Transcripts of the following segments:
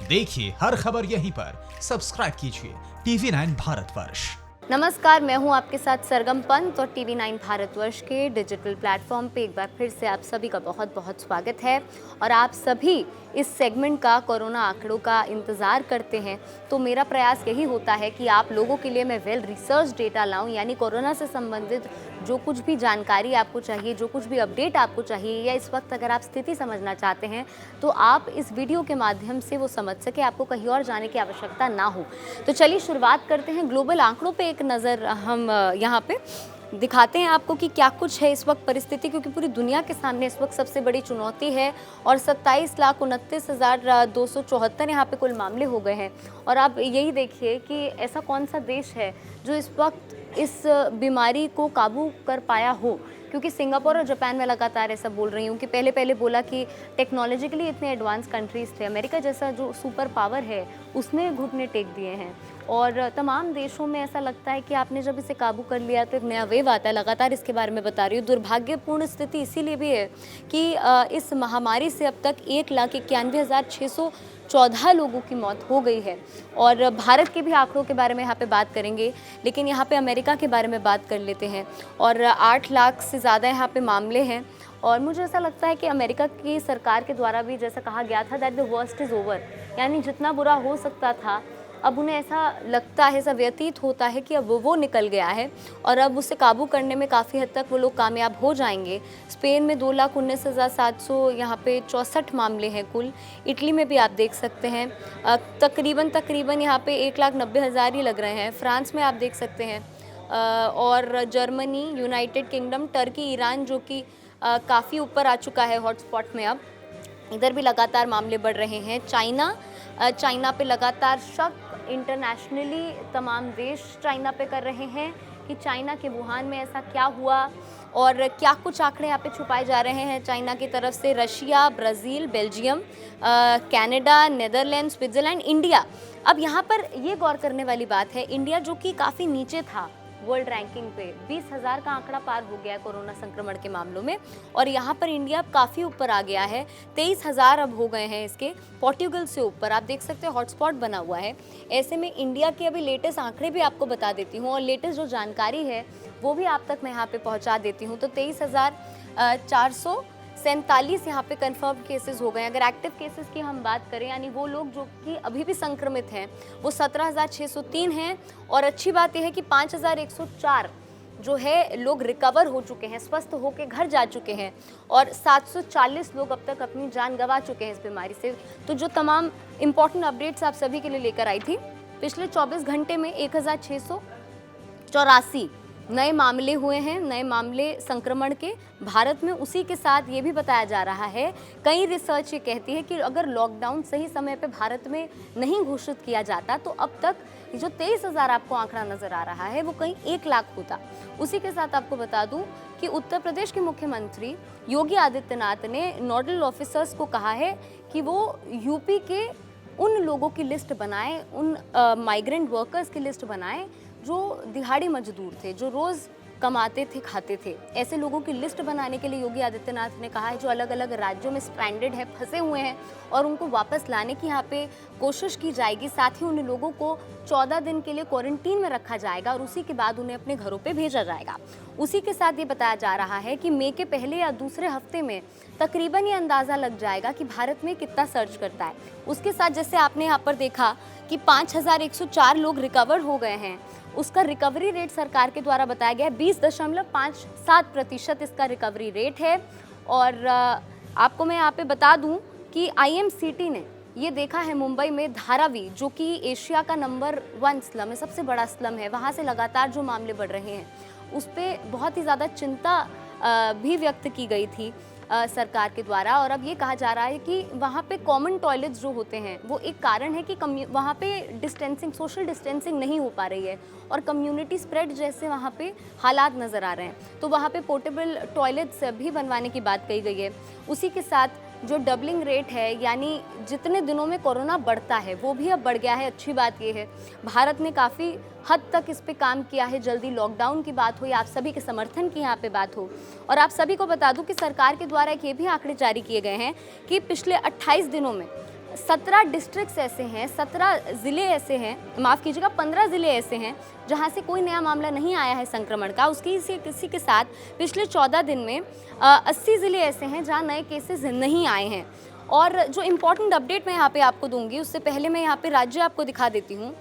देखिए हर खबर यहीं पर। सब्सक्राइब कीजिए TV9 भारतवर्ष। नमस्कार, मैं हूं आपके साथ सरगम पंत और TV9 भारतवर्ष के डिजिटल प्लेटफॉर्म पे एक बार फिर से आप सभी का बहुत बहुत स्वागत है। और आप सभी इस सेगमेंट का कोरोना आंकड़ों का इंतज़ार करते हैं, तो मेरा प्रयास यही होता है कि आप लोगों के लिए मैं वेल रिसर्च डेटा लाऊं, यानी कोरोना से संबंधित जो कुछ भी जानकारी आपको चाहिए, जो कुछ भी अपडेट आपको चाहिए, या इस वक्त अगर आप स्थिति समझना चाहते हैं तो आप इस वीडियो के माध्यम से वो समझ सके, आपको कहीं और जाने की आवश्यकता ना हो। तो चलिए शुरुआत करते हैं। ग्लोबल आंकड़ों पे एक नज़र हम यहाँ पे दिखाते हैं आपको कि क्या कुछ है इस वक्त परिस्थिति, क्योंकि पूरी दुनिया के सामने इस वक्त सबसे बड़ी चुनौती है। और 27,29,274 यहाँ पे कुल मामले हो गए हैं। और आप यही देखिए कि ऐसा कौन सा देश है जो इस वक्त इस बीमारी को काबू कर पाया हो, क्योंकि सिंगापुर और जापान में लगातार ऐसा बोल रही हूँ कि पहले बोला कि टेक्नोलॉजिकली इतने एडवांस कंट्रीज़ थे, अमेरिका जैसा जो सुपर पावर है उसने घुटने टेक दिए हैं। और तमाम देशों में ऐसा लगता है कि आपने जब इसे काबू कर लिया तो एक नया वेव आता है। लगातार इसके बारे में बता रही हूँ। दुर्भाग्यपूर्ण स्थिति इसीलिए भी है कि इस महामारी से अब तक 1,91,614 लोगों की मौत हो गई है। और भारत के भी आंकड़ों के बारे में यहाँ पे बात करेंगे, लेकिन यहाँ पे अमेरिका के बारे में बात कर लेते हैं। और 8 लाख से ज़्यादा यहाँ पे मामले हैं। और मुझे ऐसा लगता है कि अमेरिका की सरकार के द्वारा भी जैसा कहा गया था that the worst is over, यानी जितना बुरा हो सकता था अब उन्हें ऐसा लगता है, ऐसा व्यतीत होता है कि अब वो निकल गया है और अब उसे काबू करने में काफ़ी हद तक वो लोग कामयाब हो जाएंगे। स्पेन में 2,19,700 यहाँ पे 64 मामले हैं कुल। इटली में भी आप देख सकते हैं तकरीबन यहाँ पे 1,90,000 ही लग रहे हैं। फ्रांस में आप देख सकते हैं और Germany, United kingdom, Turkey, Iran जो कि काफ़ी ऊपर आ चुका है हॉटस्पॉट में, अब इधर भी लगातार मामले बढ़ रहे हैं। चाइना पे लगातार शक इंटरनेशनली तमाम देश चाइना पे कर रहे हैं कि चाइना के वुहान में ऐसा क्या हुआ और क्या कुछ आंकड़े यहाँ पे छुपाए जा रहे हैं चाइना की तरफ से। Russia, Brazil, Belgium, Canada, Netherlands, Switzerland, India. अब यहाँ पर ये गौर करने वाली बात है, इंडिया जो कि काफ़ी नीचे था वर्ल्ड रैंकिंग पे, 20,000 का आंकड़ा पार हो गया है कोरोना संक्रमण के मामलों में, और यहाँ पर इंडिया अब काफ़ी ऊपर आ गया है। 23,000 अब हो गए हैं इसके, पोर्टुगल से ऊपर। आप देख सकते हैं हॉटस्पॉट बना हुआ है। ऐसे में इंडिया के अभी लेटेस्ट आंकड़े भी आपको बता देती हूँ और लेटेस्ट जो जानकारी है वो भी आप तक मैं यहाँ पे पहुँचा देती हूँ। तो 23,447 यहाँ पे कंफर्म केसेस हो गए। अगर एक्टिव केसेस की हम बात करें, यानी वो लोग जो कि अभी भी संक्रमित हैं, वो 17,603 हैं। और अच्छी बात यह है कि 5,104 जो है लोग रिकवर हो चुके हैं, स्वस्थ होकर घर जा चुके हैं। और 740 लोग अब तक अपनी जान गंवा चुके हैं इस बीमारी से। तो जो तमाम इम्पॉर्टेंट अपडेट्स आप सभी के लिए लेकर आई थी, पिछले 24 घंटे में 1,684 नए मामले हुए हैं, नए मामले संक्रमण के भारत में। उसी के साथ ये भी बताया जा रहा है, कई रिसर्च ये कहती है कि अगर लॉकडाउन सही समय पे भारत में नहीं घोषित किया जाता तो अब तक जो 23,000 आपको आंकड़ा नजर आ रहा है वो कहीं 1 लाख होता। उसी के साथ आपको बता दूं कि उत्तर प्रदेश के मुख्यमंत्री योगी आदित्यनाथ ने नोडल ऑफिसर्स को कहा है कि वो यूपी के उन लोगों की लिस्ट बनाएं, उन माइग्रेंट वर्कर्स की लिस्ट बनाएं जो दिहाड़ी मजदूर थे, जो रोज़ कमाते थे, खाते थे। ऐसे लोगों की लिस्ट बनाने के लिए योगी आदित्यनाथ ने कहा है जो अलग अलग राज्यों में स्ट्रैंडेड है, फंसे हुए हैं, और उनको वापस लाने की यहाँ पे कोशिश की जाएगी। साथ ही उन लोगों को 14 दिन के लिए क्वारंटीन में रखा जाएगा और उसी के बाद उन्हें अपने घरों पे भेजा जाएगा। उसी के साथ ये बताया जा रहा है कि मई के पहले या दूसरे हफ्ते में तकरीबन ये अंदाज़ा लग जाएगा कि भारत में कितना सर्च करता है। उसके साथ जैसे आपने यहाँ पर देखा कि 5,104 लोग रिकवर हो गए हैं, उसका रिकवरी रेट सरकार के द्वारा बताया गया है 20.57% इसका रिकवरी रेट है। और आपको मैं यहाँ पे बता दूँ कि IMCT ने ये देखा है मुंबई में धारावी, जो कि एशिया का नंबर 1 स्लम है, सबसे बड़ा स्लम है, वहाँ से लगातार जो मामले बढ़ रहे हैं उस पर बहुत ही ज़्यादा चिंता भी व्यक्त की गई थी सरकार के द्वारा। और अब ये कहा जा रहा है कि वहाँ पे कॉमन टॉयलेट्स जो होते हैं वो एक कारण है कि वहाँ पे डिस्टेंसिंग, सोशल डिस्टेंसिंग नहीं हो पा रही है और कम्युनिटी स्प्रेड जैसे वहाँ पे हालात नज़र आ रहे हैं। तो वहाँ पे पोर्टेबल टॉयलेट्स भी बनवाने की बात कही गई है। उसी के साथ जो डबलिंग रेट है, यानी जितने दिनों में कोरोना बढ़ता है वो भी अब बढ़ गया है। अच्छी बात ये है भारत ने काफ़ी हद तक इस पे काम किया है। जल्दी लॉकडाउन की बात हो या आप सभी के समर्थन की यहाँ पे बात हो। और आप सभी को बता दूं कि सरकार के द्वारा एक ये भी आंकड़े जारी किए गए हैं कि पिछले 28 दिनों में 17 डिस्ट्रिक्ट्स ऐसे हैं, 17 ज़िले ऐसे हैं, माफ़ कीजिएगा 15 ज़िले ऐसे हैं जहां से कोई नया मामला नहीं आया है संक्रमण का। उसकी किसी के साथ पिछले 14 दिन में 80 ज़िले ऐसे हैं जहां नए केसेस नहीं आए हैं। और जो इम्पॉर्टेंट अपडेट मैं यहाँ पे आपको दूंगी, उससे पहले मैं यहाँ पे राज्य आपको दिखा देती हूँ।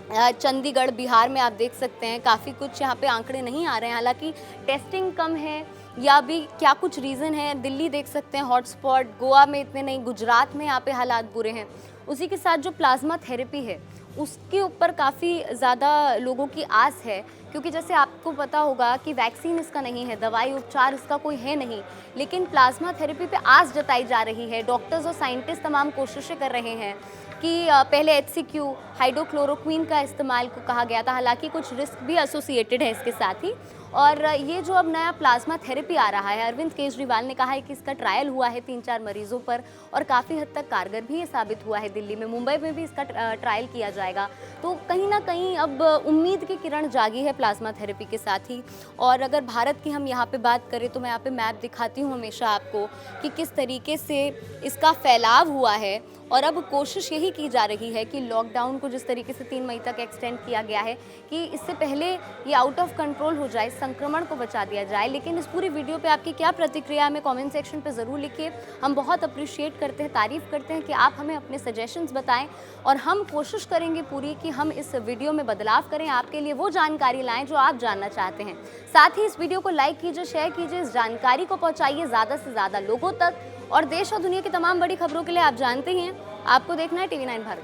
चंडीगढ़, बिहार में आप देख सकते हैं काफ़ी कुछ यहाँ पे आंकड़े नहीं आ रहे हैं, हालांकि टेस्टिंग कम है या भी क्या कुछ रीज़न है। दिल्ली देख सकते हैं हॉटस्पॉट, गोवा में इतने नहीं, गुजरात में यहाँ पे हालात बुरे हैं। उसी के साथ जो प्लाज्मा थेरेपी है उसके ऊपर काफ़ी ज़्यादा लोगों की आस है, क्योंकि जैसे आपको पता होगा कि वैक्सीन इसका नहीं है, दवाई उपचार इसका कोई है नहीं, लेकिन प्लाज्मा थेरेपी पे आस जताई जा रही है। डॉक्टर्स और साइंटिस्ट तमाम कोशिशें कर रहे हैं कि पहले HCQ हाइड्रोक्लोरोक्विन का इस्तेमाल को कहा गया था, हालांकि कुछ रिस्क भी एसोसिएटेड है इसके साथ ही। और ये जो अब नया प्लाज्मा थेरेपी आ रहा है, अरविंद केजरीवाल ने कहा है कि इसका ट्रायल हुआ है 3-4 मरीजों पर और काफ़ी हद तक कारगर भी ये साबित हुआ है। दिल्ली में, मुंबई में भी इसका ट्रायल किया जाएगा। तो कहीं ना कहीं अब उम्मीद की किरण जागी है प्लाज्मा थेरेपी के साथ ही। और अगर भारत की हम यहाँ पे बात करें तो मैं यहाँ पे मैप दिखाती हूँ हमेशा आपको कि किस तरीके से इसका फैलाव हुआ है। और अब कोशिश यही की जा रही है कि लॉकडाउन को जिस तरीके से 3 मई तक एक्सटेंड किया गया है कि इससे पहले ये आउट ऑफ कंट्रोल हो जाए, संक्रमण को बचा दिया जाए। लेकिन इस पूरी वीडियो पे आपकी क्या प्रतिक्रिया है, हमें कमेंट सेक्शन पे ज़रूर लिखिए। हम बहुत अप्रिशिएट करते हैं, तारीफ़ करते हैं कि आप हमें अपने सजेशंस बताएं और हम कोशिश करेंगे पूरी कि हम इस वीडियो में बदलाव करें, आपके लिए वो जानकारी लाएँ जो आप जानना चाहते हैं। साथ ही इस वीडियो को लाइक कीजिए, शेयर कीजिए, इस जानकारी को पहुँचाइए ज़्यादा से ज़्यादा लोगों तक। और देश और दुनिया की तमाम बड़ी खबरों के लिए आप जानते हैं, आपको देखना है TV9 भारत।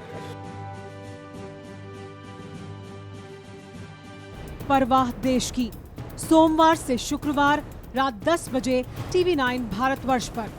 परवाह देश की, सोमवार से शुक्रवार रात 10 बजे TV9 भारतवर्ष पर।